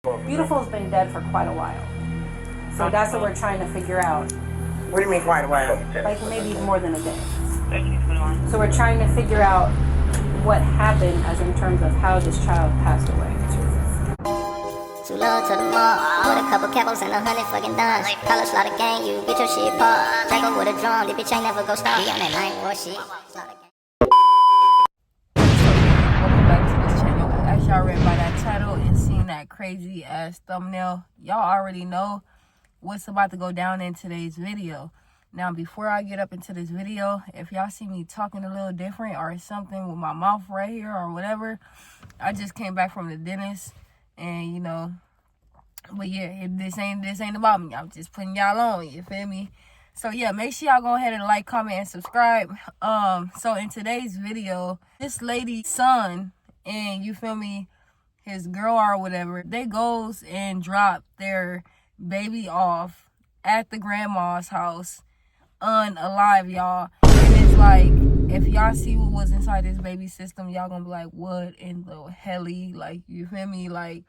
Beautiful's been dead for quite a while. So that's what we're trying to figure out. What do you mean quite a while? Like maybe more than a day. So we're trying to figure out what happened as in terms of how this child passed away. Too low to the mall, with a couple capos and 100 fucking dimes. College slaughter gang, you get your shit popped. Jack up with a drum, this bitch ain't never go stop. Be on that night war shit. Welcome back to this channel. As y'all read by that title and seen that crazy ass thumbnail, y'all already know what's about to go down in today's video. Now, before I get up into this video, if y'all see me talking a little different or something with my mouth right here or whatever, I just came back from the dentist. And you know, but yeah, this ain't about me. I'm just putting y'all on, you feel me? So yeah, make sure y'all go ahead and like, comment, and subscribe. So in today's video, this lady's son and, you feel me, his girl or whatever, they goes and drop their baby off at the grandma's house unalive, y'all. And it's like, if y'all see what was inside this baby system, y'all gonna be like, what in the helly? Like, you feel me? Like,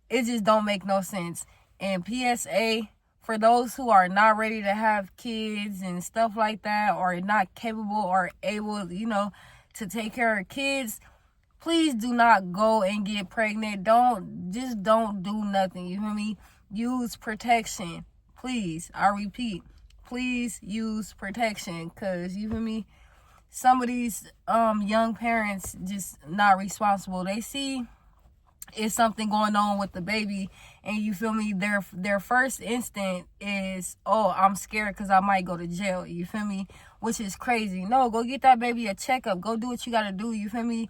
it just don't make no sense. And PSA, for those who are not ready to have kids and stuff like that, or not capable or able, you know, to take care of kids, please do not go and get pregnant. Don't do nothing, you feel me? Use protection, please. I repeat, please use protection, because, you feel me, some of these young parents just not responsible. They see it's something going on with the baby, and, you feel me, their first instinct is, oh, I'm scared because I might go to jail, you feel me, which is crazy. No, go get that baby a checkup. Go do what you got to do, you feel me,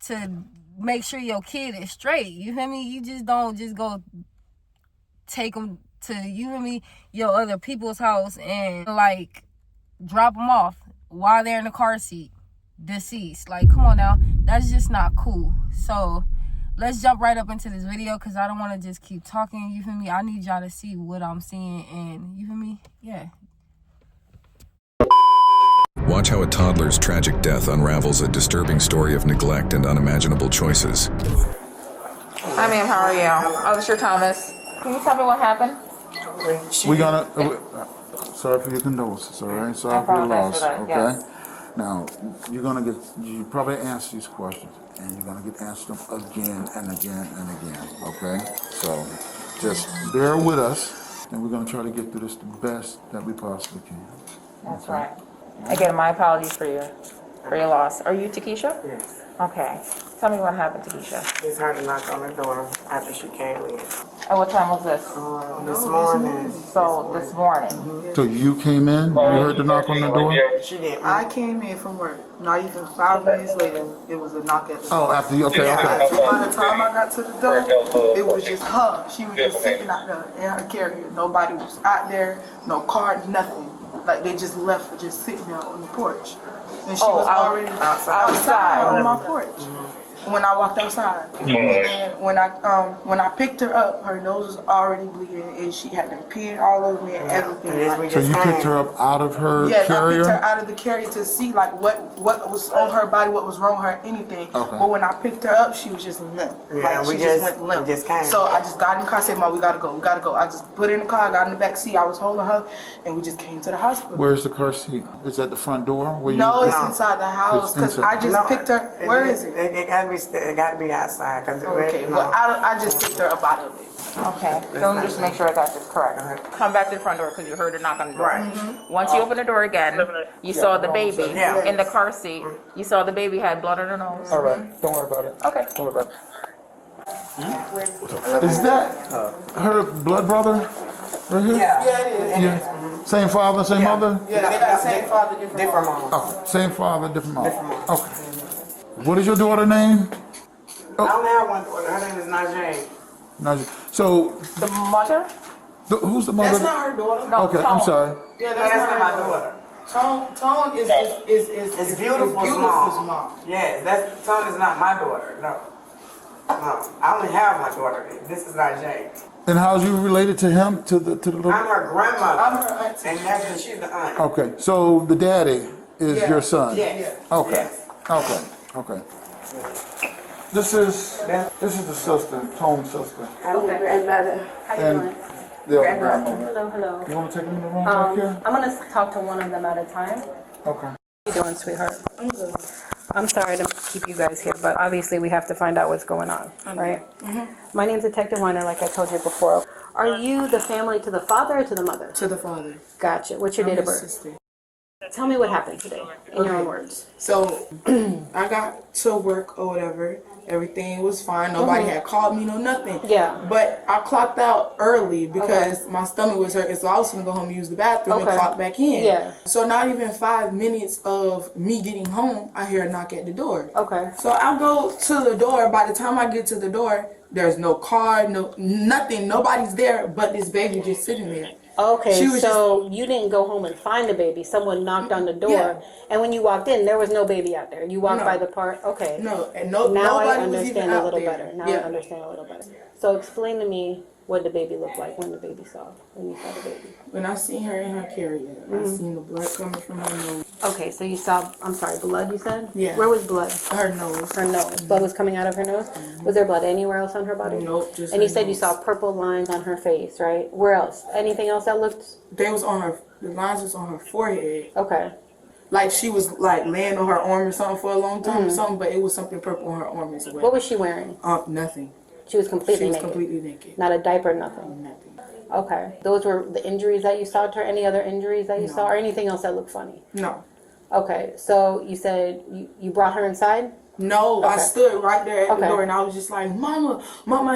to make sure your kid is straight, you feel me. You just don't just go take them to, you feel me, your other people's house and, like, drop them off while they're in the car seat, deceased. Like, come on now, that's just not cool. So let's jump right up into this video, because I don't want to just keep talking, you feel me. I need y'all to see what I'm seeing, and, you feel me, yeah. Watch how a toddler's tragic death unravels a disturbing story of neglect and unimaginable choices. Hi, ma'am. How are you? Oh, this is your Thomas. Can you tell me what happened? We're gonna. Sorry for your condolences, all right? Sorry for your loss, okay? Yes. Now, you probably answer these questions, and you're gonna get answered them again and again and again, okay? So, just bear with us, and we're gonna try to get through this the best that we possibly can. That's okay? Right. Again, my apologies for your loss. Are you Takesha? Yes. Okay. Tell me what happened, Takesha. It's hard to knock on the door after she came in. And what time was this? This morning. So, this morning. So you came in, you heard the knock on the door? She did. I came in from work. Not even 5 minutes later, it was a knock at the door. Oh, after you, okay. By the time I got to the door, it was just her. She was just sitting out there in her carrier. Nobody was out there, no car, nothing. Like, they just left her just sitting there on the porch. And she was already outside on my porch. When I walked outside, and then when I picked her up, her nose was already bleeding, and she had them peeing all over me and everything. So you picked her up out of her carrier? Yeah, I picked her out of the carrier to see like what was on her body, what was wrong with her, anything. Okay. But when I picked her up, she was just limp. Yeah, like, she just went limp. So I just got in the car, said, "Mom, we gotta go. I just put her in the car, got in the back seat. I was holding her, and we just came to the hospital. Where's the car seat? Is that the front door? No, it's inside the house, because I just picked her. Where is it? It gotta be outside. Okay, well, I just picked her up out of it. Okay, so let me just make sure I got this correct. Come back to the front door because you heard her knock on the door. Right. Once you open the door again, you saw the baby in the car seat. You saw the baby had blood on her nose. All right, don't worry about it. Okay. Don't worry about it. Is that her blood brother right here? Yeah, it is. Yeah. Same father, same mother? Yeah, they got the same father, different mom. Oh, same father, different mom. Okay. What is your daughter's name? I only have one daughter. Her name is Najee. So, The mother? who's the mother? That's not her daughter. No, Okay, I'm sorry. Yeah, That's not my daughter. Tone is Beautiful's mom. Yeah, Tone is not my daughter. No, I only have my daughter. This is Najee. And how's you related to him, to the little? I'm her grandmother. I'm her auntie. And she's the aunt. Okay, so the daddy is your son? Yeah. Okay, Yes. okay, okay. This is the sister, Tone's sister. I'm the grandmother. How you And doing? the other grandmother. Hello, hello. You want to take them in the room back here? I'm gonna talk to one of them at a time. Okay. How you doing, sweetheart? I'm good. I'm sorry to keep you guys here, but obviously we have to find out what's going on, right? My name's Detective Weiner, like I told you before. Are you the family to the father or to the mother? To the father. Gotcha. What's your date of birth? Sister. Tell me what happened today, in your own words. So I got to work or whatever. Everything was fine. Nobody had called me, no nothing. Yeah. But I clocked out early because my stomach was hurting, so I was gonna go home and use the bathroom and clock back in. Yeah. So not even 5 minutes of me getting home, I hear a knock at the door. Okay. So I go to the door. By the time I get to the door, there's no car, no nothing. Nobody's there, but this baby just sitting there. Okay, She was so you didn't go home and find the baby. Someone knocked on the door, Yeah. and when you walked in, there was no baby out there. You walked No. by the part. Okay. No, and Now nobody I was even understand a out little there. better. Now I understand a little better. So explain to me what the baby looked like when you saw the baby. When I seen her in her carrier, I seen the blood coming from her nose. Okay, so you saw, I'm sorry, blood you said? Yeah. Where was blood? Her nose. Her nose. Blood was coming out of her nose? Was there blood anywhere else on her body? Nope, just And her you said you nose. saw purple lines on her face, right? Where else? Anything else that looked? They was on her, the lines was on her forehead. Okay. Like she was like laying on her arm or something for a long time or something, but it was something purple on her arm as well. What was she wearing? Nothing. She was completely She was naked? completely naked. Not a diaper, nothing? Nothing. Okay. Those were the injuries that you saw to her? Any other injuries that you saw? Or anything else that looked funny? No. Okay. So you said you brought her inside? No, I Okay. stood right there at the Okay. door and I was just like, Mama,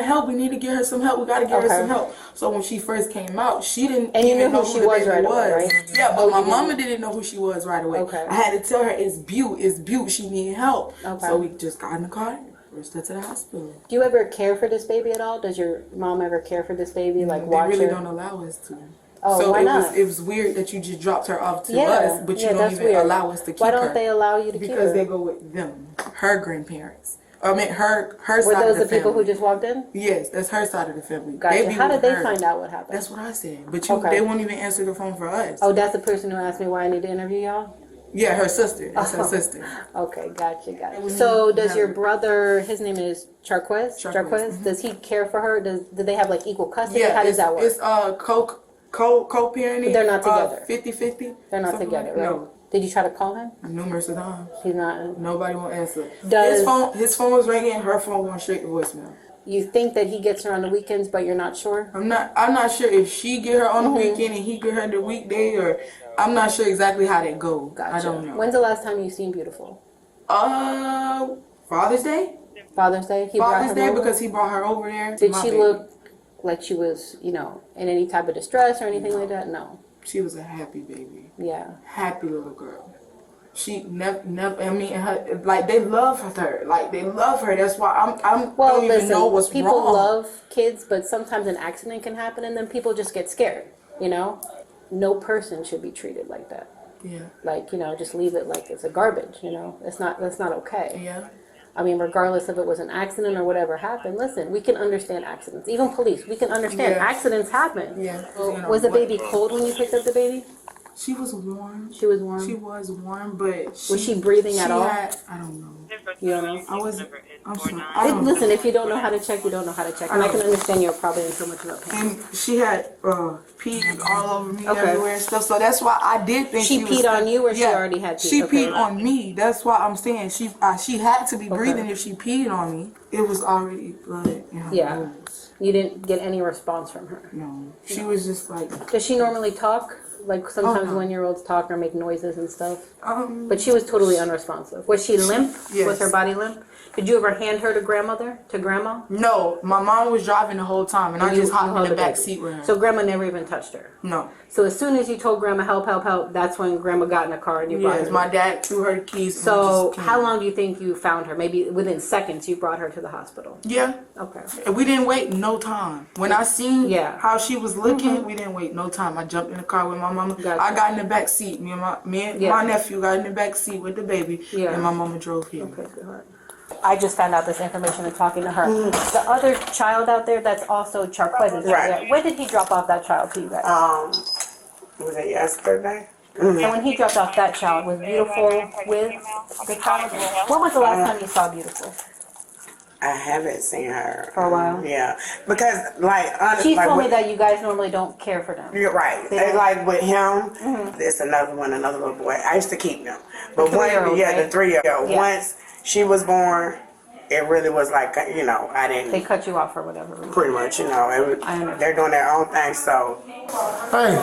help, we need to get her some help, we gotta get her some help. So when she first came out, she didn't And you even knew know who who she the was baby right away, was. right? Yeah, but Oh, my you mama didn't. didn't know who she was right away. Okay. I had to tell her it's Butte, she need help. Okay. So we just got in the car, rushed her to the hospital. Do you ever care for this baby at all? Does your mom ever care for this baby? Like They watch really her? don't allow us to. Oh, so why not? it was weird that you just dropped her off to Yeah, us, but you yeah, don't that's even weird. allow us to keep Why her. don't they allow you to keep her? Because they go with them, her grandparents. I mean, her Were side those of the people who family. just walked in? Yes, that's her side of the family. Gotcha. be How did with they her. find out what happened? That's what I said. But Okay. they won't even answer the phone for us. Oh, that's the person who asked me why I need to interview y'all? Yeah, her sister. That's her Oh. sister. Okay, gotcha. So does your brother, his name is Charquez? Charquez, Does he care for her? Do they have like equal custody? Yeah, How does that work? It's co-parenting. But they're not together. 50-50. They're not something together, like- right? No. Did you try to call him? Numerous of times. He's not. Nobody won't answer. Does- His phone was ringing, her phone going straight to voicemail. You think that he gets her on the weekends, but you're not sure? I'm not sure if she get her on the weekend and he get her the weekday, or I'm not sure exactly how they go. Gotcha. I don't know. When's the last time you seen Beautiful? Father's Day? Father's Day? He brought Father's her Day over? because he brought her over there. Did My she baby. look like she was, in any type of distress or anything like that? No. She was a happy baby. Yeah. Happy little girl. She never. I mean, her, like they love her. Like they love her. That's why I'm. Well, don't even listen, know what's people wrong. love kids, but sometimes an accident can happen and then people just get scared, No person should be treated like that. Yeah. Like, just leave it like it's a garbage, That's not okay. Yeah. I mean, regardless if it was an accident or whatever happened, listen, we can understand accidents. Even police, we can understand Yeah. accidents happen. Yeah. Was the baby cold when you picked up the baby? She was warm. She was warm. She was warm, but Was she breathing at all? I don't know. You don't know? I wasn't. I'm sorry. I don't know. Listen, if you don't know how to check, you don't know how to check. And I can understand you're probably in so much of a pain. And she had pee all over me Okay. everywhere and stuff. So that's why I did think She was peed on you, or she Yeah. already had pee? She Okay. peed on me. That's why I'm saying she had to be breathing if she peed on me. It was already blood in her Yeah. nose. You didn't get any response from her. No. She was just like Does she normally talk? Like sometimes no. 1-year-olds talk or make noises and stuff. um But she was totally unresponsive. Was she limp? Yes. Was her body limp? Did you ever hand her to grandma? no, my mom was driving the whole time and I just hopped in held the back baby. seat with her. So grandma never even touched her. No. So as soon as you told grandma help, that's when grandma got in the car and you brought Yes, her. my dad threw her the keys. and So just came. how long do you think you found her? Maybe within seconds you brought her to the hospital. Yeah. Okay. We didn't wait no time. When I seen Yeah. how she was looking, we didn't wait no time. I jumped in the car with my mama. Gotcha. I got in the back seat. Me and Yeah. my nephew got in the back seat with the baby. Yeah. And my mama drove here. Okay, sweetheart. I just found out this information and talking to her. The other child out there that's also Charquez's. Right. When did he drop off that child to you guys? Was it yesterday? And when he dropped off that child, was Beautiful with the child? When was the last time you saw Beautiful? I haven't seen her For a while? Yeah, because like honestly, She like, told me that you guys normally don't care for them. You're right. They And don't- like with him, it's another one, another little boy. I used to keep them, but The one, 3-year-old, yeah, right? the 3-year-old. Yeah. Once she was born, it really was like I didn't. They cut you off for whatever reason. Pretty much, it was, I understand. they're doing their own thing. So Hey,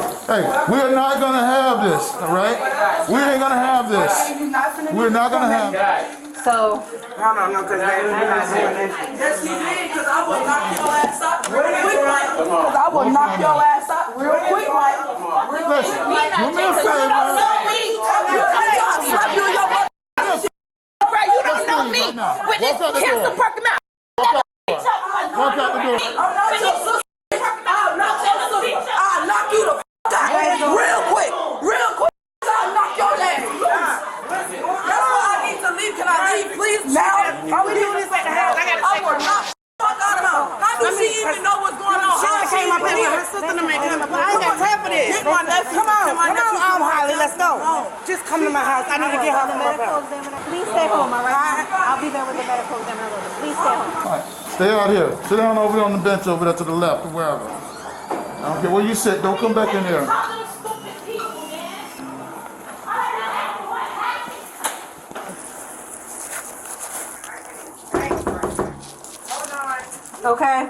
we're not gonna have this, all right? We ain't gonna have this. We're not gonna have this. So, I don't know because they're not doing it. Yes, he did, because I will knock your ass out real quick, like. Because I will knock your ass out real quick, like. Listen, do me a favor. You don't know me. With this cancer Parking out. Walk out the door. I'll knock you the f*** out real quick. I'll knock your ass. That's why I need to leave. Can I leave, please? Now, are we doing this at the house? I will knock the fuck out of her. How does she even know what's going on? She came up here. Her sister to make him. I ain't got time for this. Come on, Holly. Let's go. Just come to my house. I need to get her the medical examiner. please stay home, all right? I'll be there with the medical examiner. Please stay home. All right, stay out here. Sit down over there on the bench over there to the left or wherever. I don't care where you sit. Don't come back in here. Okay.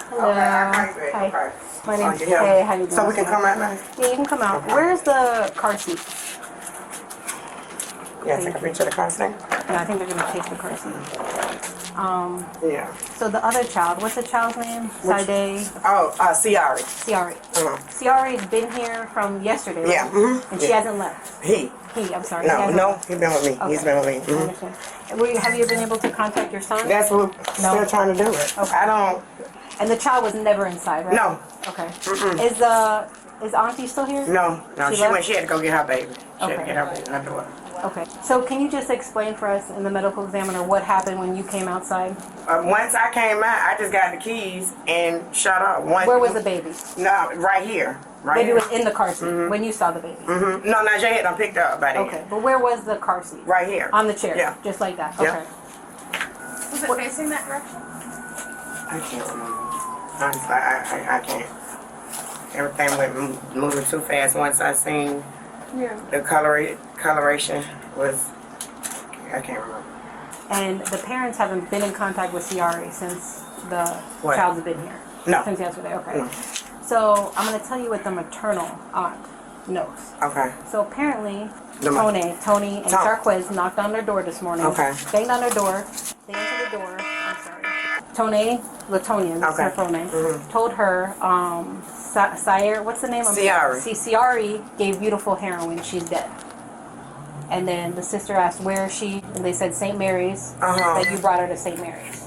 Hello. Hi. My name's Hey, how you doing? So we can come out now? Yeah, you can come out. Where's the car seat? Yeah, take a picture of the car thing. Yeah, I think they're gonna take the car seat. Yeah. So the other child, what's the child's name? Sade Oh, Ciari. Ciari. Ciari's been here from yesterday, right? Yeah. And she hasn't left. He. I'm sorry. he No, hasn't no, left. he's been with me. He's Okay. been with me. I understand. Have you been able to contact your son? That's what No. they're trying to do it. Okay. I don't. And the child was never inside, right? No. Okay. Is Auntie still here? No. She She left? went. She had to go get her baby. She had to Okay. get her baby. Her daughter. Okay. So can you just explain for us in the medical examiner what happened when you came outside? Once I came out, I just got the keys and shut up. Where was the baby? No, right here. Right Baby here. was in the car seat when you saw the baby. No, not Jay had done picked her up by then. Okay. But where was the car seat? Right here. On the chair. Yeah. Just like that. Yeah. Okay. Was it facing that direction? I can't remember. Honestly, I can't. Everything went moving too fast. Once I seen the coloration was, I can't remember. And the parents haven't been in contact with Ciari since the What? child's been here? No. Since yesterday, okay. No. So I'm going to tell you what the maternal aunt knows. Okay. So apparently, The mo- Tony and Tom. Sharquez knocked on their door this morning. Okay. Banged on their door. They entered the door. I'm sorry. Tony, Latonian, that's her Okay. full name, told her, Sire, what's the name? Ciari. Ciari gave beautiful heroin. She's dead. And then the sister asked, where is she? And they said St. Mary's, that you brought her to St. Mary's.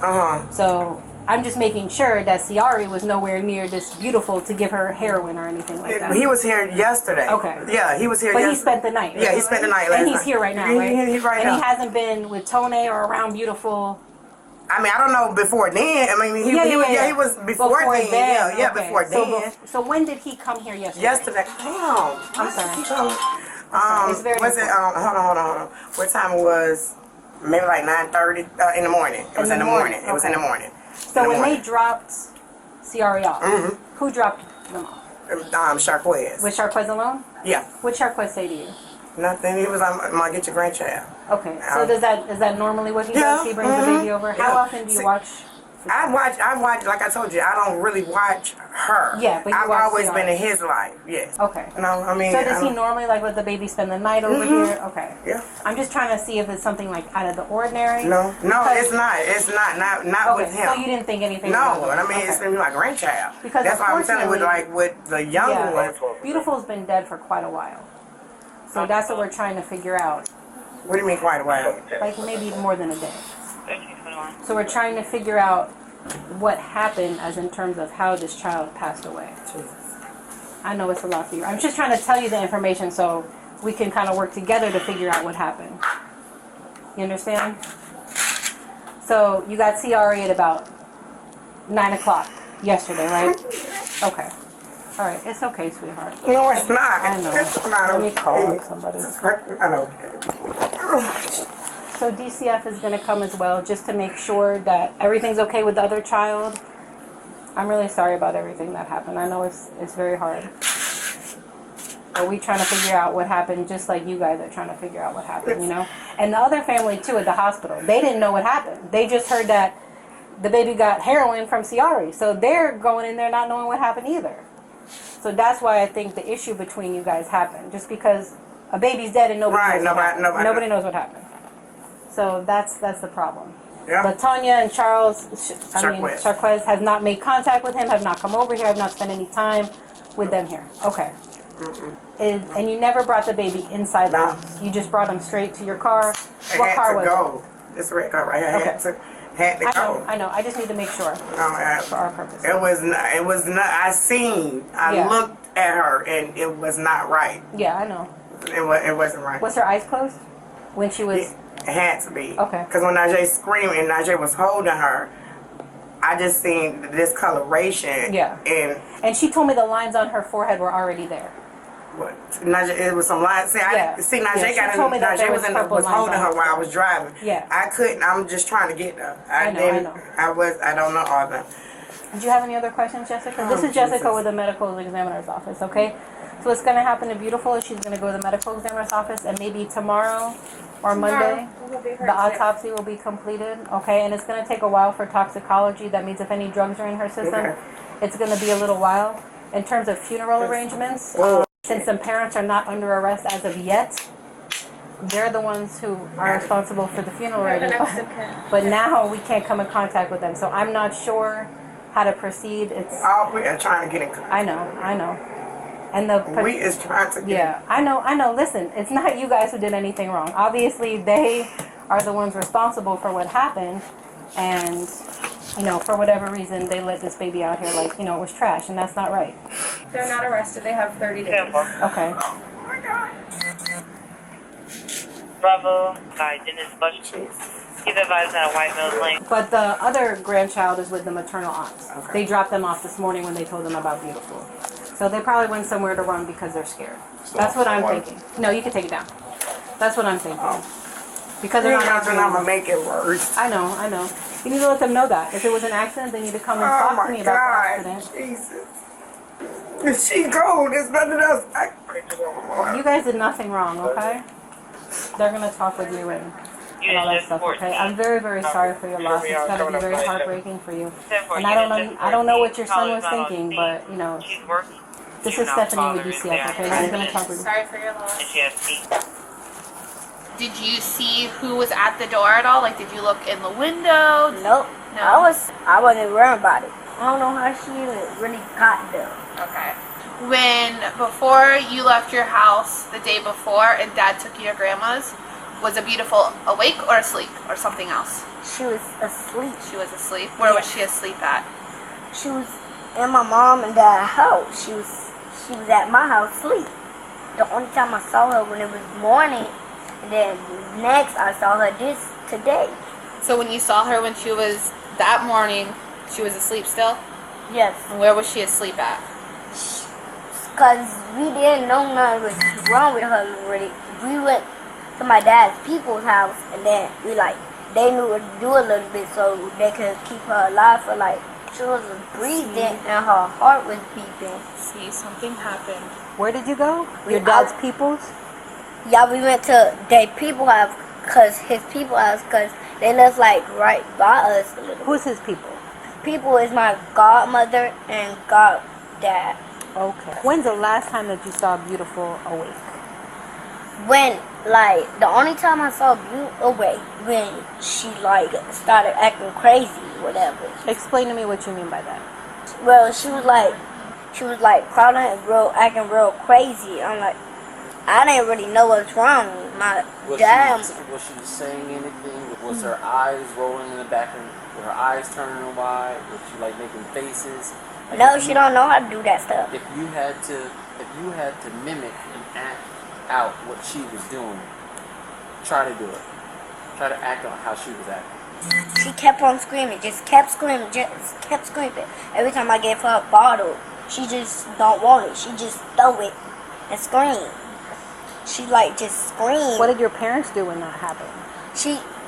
So I'm just making sure that Ciari was nowhere near this beautiful to give her heroin or anything like that. He was here yesterday. Okay. Yeah, he was here But he yesterday. spent the night. Yeah, he spent the night last And he's night. here right now, He- right? He's right and now. he hasn't been with Tony or around beautiful. I mean, I don't know before then. I mean, he was before then. Yeah, okay. before then. So when did he come here yesterday? Yesterday. Damn. I'm sorry. It's very Was it? Hold on. What time it was? Maybe like 9:30 in the morning. It was in the morning. It was in the morning. So when they dropped Ciari off, who dropped them off? Sharquez. Was Sharquez alone? Yeah. What Sharquez say to you? Nothing. He was. I'm gonna get your grandchild. Okay. So is that normally what he does? He brings the baby over. How often do you watch? I watch, like I told you, I don't really watch her. Yeah, but you I've watch always Ciara. been in his life, yes. Okay. No, I mean. So I does he don't- normally let the baby spend the night over here? Okay. Yeah. I'm just trying to see if it's something like out of the ordinary. No, Because- it's not. It's not Okay, with him. so you didn't think anything No, about it? and I mean, it's Okay. been my grandchild. Because that's why I'm telling you, unfortunately- with the younger Yeah. one. Beautiful's been dead for quite a while. So that's what we're trying to figure out. What do you mean quite a while? Like maybe more than a day. So we're trying to figure out what happened as in terms of how this child passed away. I know it's a lot for you. I'm just trying to tell you the information so we can kind of work together to figure out what happened. You understand? So you got Ciari at about 9 o'clock yesterday, right? Okay. All right. It's okay, sweetheart. No, it's not. I know. It's not. Let me call somebody. I know. So DCF is going to come as well, just to make sure that everything's okay with the other child. I'm really sorry about everything that happened. I know it's very hard. But we trying to figure out what happened, just like you guys are trying to figure out what happened, you know? And the other family, too, at the hospital, they didn't know what happened. They just heard that the baby got heroin from Ciari. So they're going in there not knowing what happened either. So that's why I think the issue between you guys happened. Just because a baby's dead and nobody knows what happened. So that's the problem. Yeah. But Tanya and Charles, Charquez has not made contact with him, have not come over here, have not spent any time with them here. Okay. And you never brought the baby inside the house. You just brought him straight to your car. What car was it? This red car right here. Had to go. I know. I just need to make sure for our purposes. It was not. I looked at her and it was not right. Yeah, I know. It wasn't right. Was her eyes closed when she was? It had to be. Okay. Because when Najee screamed and Najee was holding her, I just seen discoloration. Yeah. And she told me the lines on her forehead were already there. What? Najee, it was some lines. See, Najee was holding her while I was driving. Yeah. I couldn't. I'm just trying to get her. I know. I don't know all that. Did you have any other questions, Jessica? This is Jessica with the medical examiner's office, okay? So what's going to happen to Beautiful is she's going to go to the medical examiner's office, and maybe tomorrow or Monday, the autopsy will be completed, okay? And it's going to take a while for toxicology. That means if any drugs are in her system, it's going to be a little while. In terms of funeral arrangements, since some parents are not under arrest as of yet, they're the ones who are responsible for the funeral arrangements. But now we can't come in contact with them, so I'm not sure how to proceed. We are trying to get in contact. I know. And we is trying to get. Yeah, I know. Listen, it's not you guys who did anything wrong. Obviously, they are the ones responsible for what happened, and for whatever reason, they let this baby out here like it was trash, and that's not right. They're not arrested. They have 30 days. Okay. Oh my God. Bravo, Dennis Bush. He's advised at White Mills Lane. But the other grandchild is with the maternal aunts. Okay. They dropped them off this morning when they told them about Beautiful. So they probably went somewhere to run because they're scared. That's what I'm thinking. No, you can take it down. That's what I'm thinking. Because they're not going to make it worse. I know. You need to let them know that. If it was an accident, they need to come and talk to me about the accident. Jesus. If she goes, there's nothing else. You guys did nothing wrong, okay? They're going to talk with you and all that stuff, okay? I'm very, very sorry for your loss. It's got to be very heartbreaking for you. And I don't know what your son was thinking, but, this is Stephanie with DCF, okay? She's going to talk with you. Sorry for your loss. Did you see who was at the door at all? Like, did you look in the window? Nope. No? I wasn't worried about it. I don't know how she even really got there. Okay. Before you left your house the day before and Dad took you to Grandma's, was a Beautiful awake or asleep or something else? She was asleep. She was asleep? Where was she asleep at? She was in my mom and dad's house. She was at my house asleep. The only time I saw her when it was morning, and then next I saw her today. So when you saw her when she was that morning, she was asleep still? Yes. And where was she asleep at? Because we didn't know nothing was wrong with her already. We went to my dad's people's house, and then they knew what to do a little bit so they could keep her alive for she was breathing and her heart was beating. See, something happened. Where did you go? Your dad's people's? Yeah, we went to their people's house, his people's house, because they live right by us a little bit. Who's his people? People is my godmother and goddad. Okay. When's the last time that you saw Beautiful awake? When, the only time I saw Beautiful awake, when she, started acting crazy, whatever. Explain to me what you mean by that. Well, she was crawling and acting real crazy. I'm I didn't really know what's wrong. My dad. Was she saying anything? Was her eyes rolling in the back? Were her eyes turning wide? Was she making faces? No, she don't know how to do that stuff. If you had to mimic and act out what she was doing, try to do it. Try to act out how she was acting. She kept on screaming, just kept screaming. Every time I gave her a bottle, she just don't want it. She just throw it and scream. She just screamed. What did your parents do when that happened?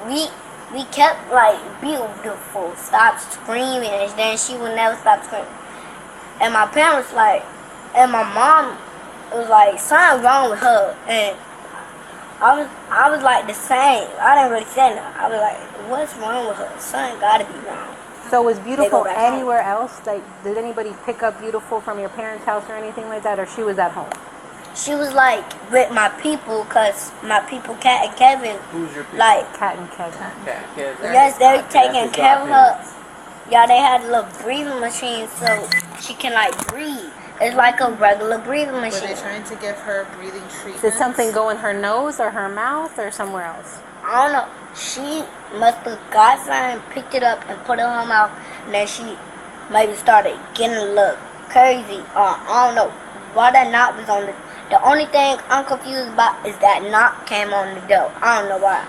we kept like beautiful, stop screaming, and then she would never stop screaming. And my parents and my mom was like, something wrong with her, and I was like the same. I didn't really say nothing. I was like, what's wrong with her? Something gotta be wrong. So was Beautiful back home. anywhere else? Like, did anybody pick up Beautiful from your parents' house or anything like that, or she was at home? She was like with my people, cause my people, Kat and Kevin. Who's your people? Like Kat and Kevin. Cat, Kevin. yes, they were taking That's care of godparents. her. Yeah, they had a little breathing machine so she can like breathe. It's like a regular breathing Were machine. they trying to give her breathing treatment? Did something go in her nose or her mouth or somewhere else? I don't know. She must have got something, picked it up, and put it in her mouth, and then she maybe started getting a little crazy. I don't know why that knot was on the. The only thing I'm confused about is that knot came on the door. I don't know why.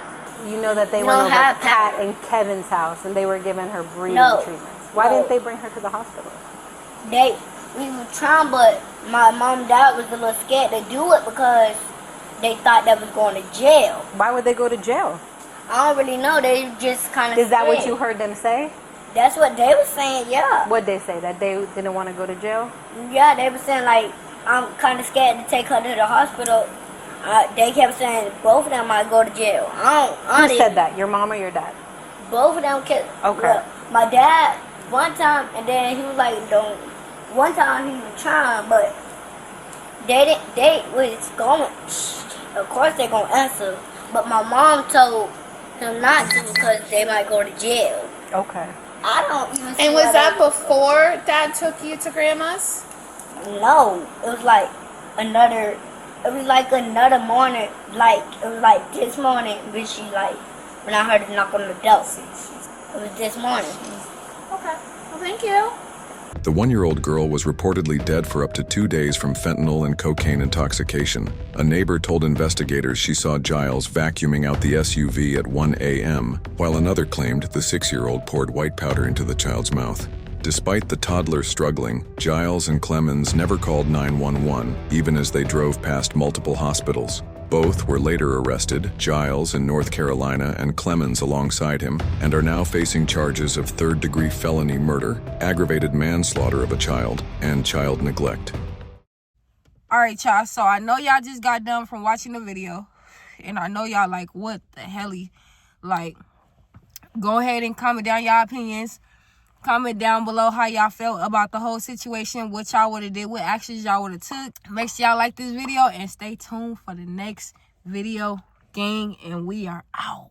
You know that they You went don't over have Kat power. and Kevin's house and they were giving her breathing No. treatments. Why No. didn't they bring her to the hospital? We were trying, but my mom and dad was a little scared to do it because they thought that was going to jail. Why would they go to jail? I don't really know. They just kind of. Is that what you heard them say? That's what they were saying. Yeah. What'd they say? That they didn't want to go to jail? Yeah, they were saying like I'm kind of scared to take her to the hospital. They kept saying both of them might go to jail. Who said that? Your mom or your dad? Both of them kept. Okay. Look, my dad one time, and then he was like, "Don't." One time he was trying, but they didn't. They was going. Of course they gonna answer, but my mom told him not to because they might go to jail. Okay. I don't even. See And was why that they- before Dad took you to Grandma's? No, it was like another. It was like another morning. Like it was like this morning when she when I heard her knock on the door. It was this morning. Okay. Well, thank you. The 1-year-old girl was reportedly dead for up to 2 days from fentanyl and cocaine intoxication. A neighbor told investigators she saw Giles vacuuming out the SUV at 1 a.m., while another claimed the 6-year-old poured white powder into the child's mouth. Despite the toddler struggling, Giles and Clemens never called 911, even as they drove past multiple hospitals. Both were later arrested, Giles in North Carolina and Clemens alongside him, and are now facing charges of third-degree felony murder, aggravated manslaughter of a child, and child neglect. Alright, y'all, so I know y'all just got done from watching the video, and I know y'all like, what the helly? Like, go ahead and comment down y'all opinions. Comment down below how y'all felt about the whole situation, what y'all would have did, what actions y'all would have took. Make sure y'all like this video and stay tuned for the next video, gang, and we are out.